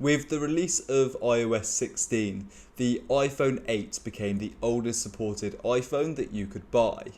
With the release of iOS 16, the iPhone 8 became the oldest supported iPhone that you could buy.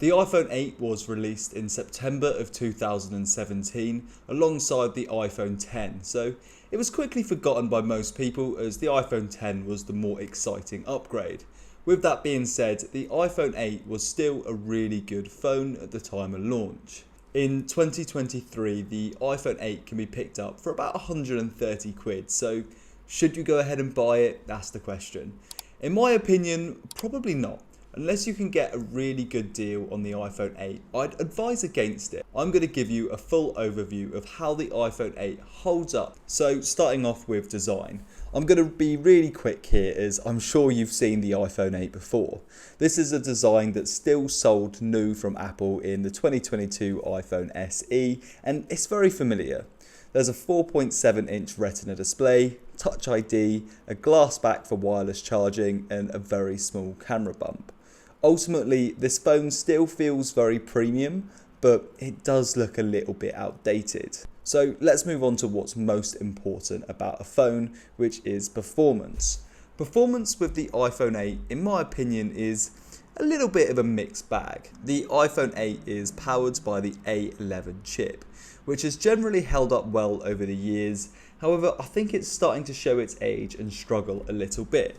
The iPhone 8 was released in September of 2017 alongside the iPhone 10, so it was quickly forgotten by most people as the iPhone 10 was the more exciting upgrade. With that being said, the iPhone 8 was still a really good phone at the time of launch. In 2023, the iPhone 8 can be picked up for about 130 quid, so should you go ahead and buy it? That's the question. In my opinion, probably not. Unless you can get a really good deal on the iPhone 8, I'd advise against it. I'm going to give you a full overview of how the iPhone 8 holds up. So starting off with design. I'm going to be really quick here as I'm sure you've seen the iPhone 8 before. This is a design that's still sold new from Apple in the 2022 iPhone SE and it's very familiar. There's a 4.7-inch Retina display, Touch ID, a glass back for wireless charging and a very small camera bump. Ultimately, this phone still feels very premium, but it does look a little bit outdated. So let's move on to what's most important about a phone, which is performance. Performance with the iPhone 8, in my opinion, is a little bit of a mixed bag. The iPhone 8 is powered by the A11 chip, which has generally held up well over the years. However, I think it's starting to show its age and struggle a little bit.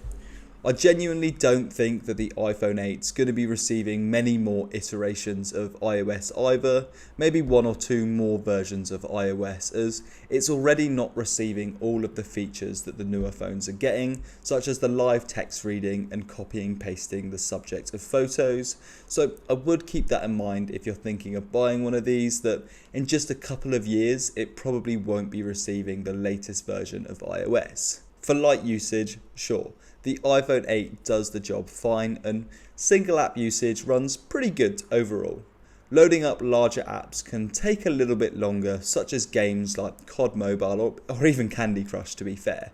I genuinely don't think that the iPhone 8 is going to be receiving many more iterations of iOS either, maybe one or two more versions of iOS, as it's already not receiving all of the features that the newer phones are getting, such as the live text reading and copying pasting the subject of photos. So I would keep that in mind if you're thinking of buying one of these, that in just a couple of years it probably won't be receiving the latest version of iOS. For light usage, sure. The iPhone 8 does the job fine and single app usage runs pretty good overall. Loading up larger apps can take a little bit longer, such as games like COD Mobile or even Candy Crush, to be fair.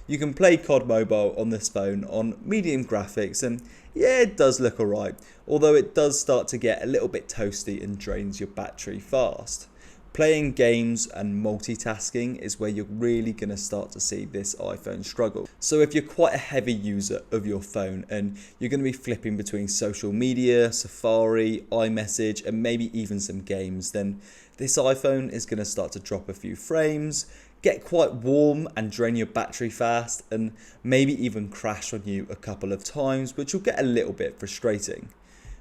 You can play COD Mobile on this phone on medium graphics and yeah, it does look alright, although it does start to get a little bit toasty and drains your battery fast. Playing games and multitasking is where you're really going to start to see this iPhone struggle. So if you're quite a heavy user of your phone and you're going to be flipping between social media, Safari, iMessage and maybe even some games, then this iPhone is going to start to drop a few frames, get quite warm and drain your battery fast and maybe even crash on you a couple of times, which will get a little bit frustrating.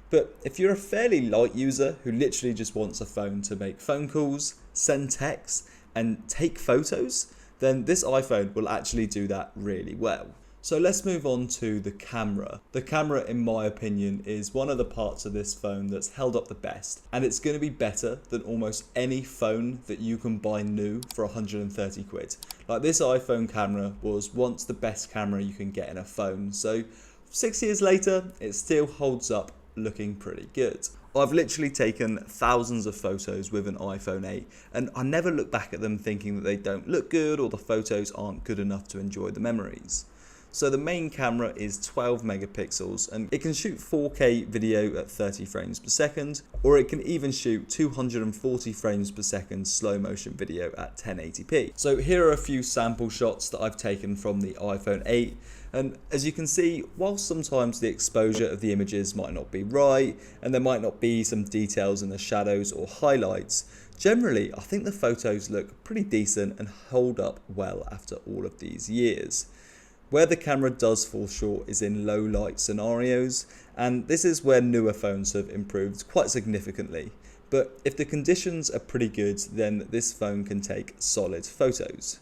But if you're a fairly light user who literally just wants a phone to make phone calls, send texts, and take photos, then this iPhone will actually do that really well. So let's move on to the camera. The camera, in my opinion, is one of the parts of this phone that's held up the best, and it's going to be better than almost any phone that you can buy new for 130 quid. Like, this iPhone camera was once the best camera you can get in a phone, so 6 years later, it still holds up looking pretty good. I've literally taken thousands of photos with an iPhone 8 and I never look back at them thinking that they don't look good or the photos aren't good enough to enjoy the memories. So the main camera is 12 megapixels and it can shoot 4K video at 30 frames per second, or it can even shoot 240 frames per second slow motion video at 1080p. So here are a few sample shots that I've taken from the iPhone 8. And as you can see, while sometimes the exposure of the images might not be right, and there might not be some details in the shadows or highlights, generally I think the photos look pretty decent and hold up well after all of these years. Where the camera does fall short is in low light scenarios, and this is where newer phones have improved quite significantly. But if the conditions are pretty good, then this phone can take solid photos.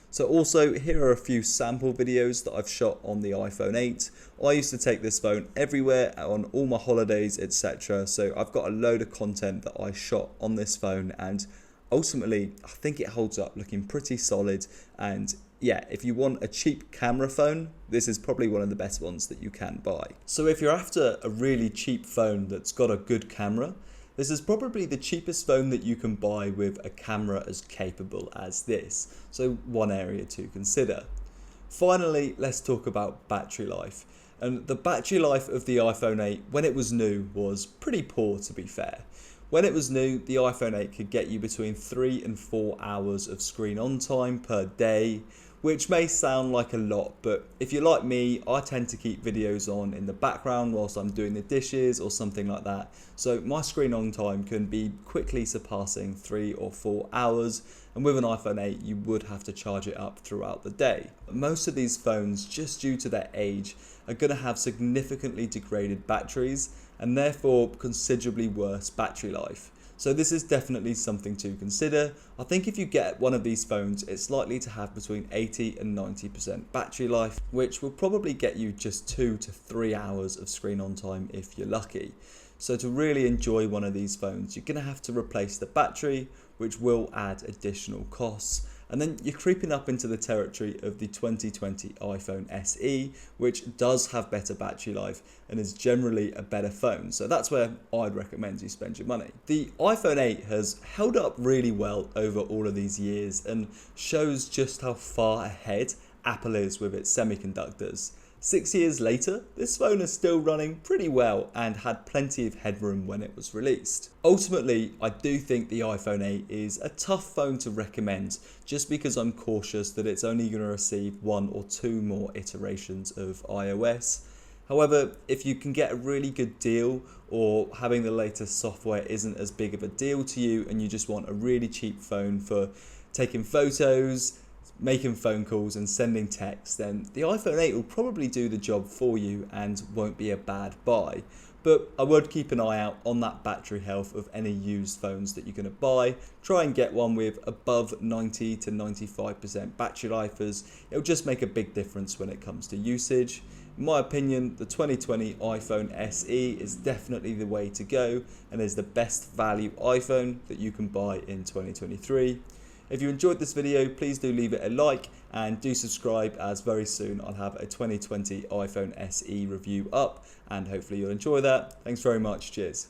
So also, here are a few sample videos that I've shot on the iPhone 8. I used to take this phone everywhere on all my holidays, etc. So I've got a load of content that I shot on this phone, and ultimately I think it holds up looking pretty solid. And yeah, if you want a cheap camera phone, this is probably one of the best ones that you can buy. So if you're after a really cheap phone that's got a good camera, this is probably the cheapest phone that you can buy with a camera as capable as this, so one area to consider. Finally, let's talk about battery life. And the battery life of the iPhone 8 when it was new was pretty poor, to be fair. When it was new, the iPhone 8 could get you between 3 and 4 hours of screen on time per day, which may sound like a lot, but if you're like me, I tend to keep videos on in the background whilst I'm doing the dishes or something like that. So my screen on time can be quickly surpassing 3 or 4 hours, and with an iPhone 8 you would have to charge it up throughout the day. Most of these phones, just due to their age, are going to have significantly degraded batteries and therefore considerably worse battery life. So this is definitely something to consider. I think if you get one of these phones, it's likely to have between 80 and 90% battery life, which will probably get you just 2 to 3 hours of screen on time if you're lucky. So to really enjoy one of these phones, you're going to have to replace the battery, which will add additional costs. And then you're creeping up into the territory of the 2020 iPhone SE, which does have better battery life and is generally a better phone. So that's where I'd recommend you spend your money. The iPhone 8 has held up really well over all of these years and shows just how far ahead Apple is with its semiconductors. 6 years later, this phone is still running pretty well and had plenty of headroom when it was released. Ultimately, I do think the iPhone 8 is a tough phone to recommend just because I'm cautious that it's only going to receive 1 or 2 more iterations of iOS. However, if you can get a really good deal or having the latest software isn't as big of a deal to you and you just want a really cheap phone for taking photos, making phone calls and sending texts, then the iPhone 8 will probably do the job for you and won't be a bad buy. But I would keep an eye out on that battery health of any used phones that you're going to buy. Try and get one with above 90 to 95% battery life, as it'll just make a big difference when it comes to usage. In my opinion, the 2020 iPhone SE is definitely the way to go and is the best value iPhone that you can buy in 2023. If you enjoyed this video, please do leave it a like and do subscribe, as very soon I'll have a 2020 iPhone SE review up and hopefully you'll enjoy that. Thanks very much. Cheers.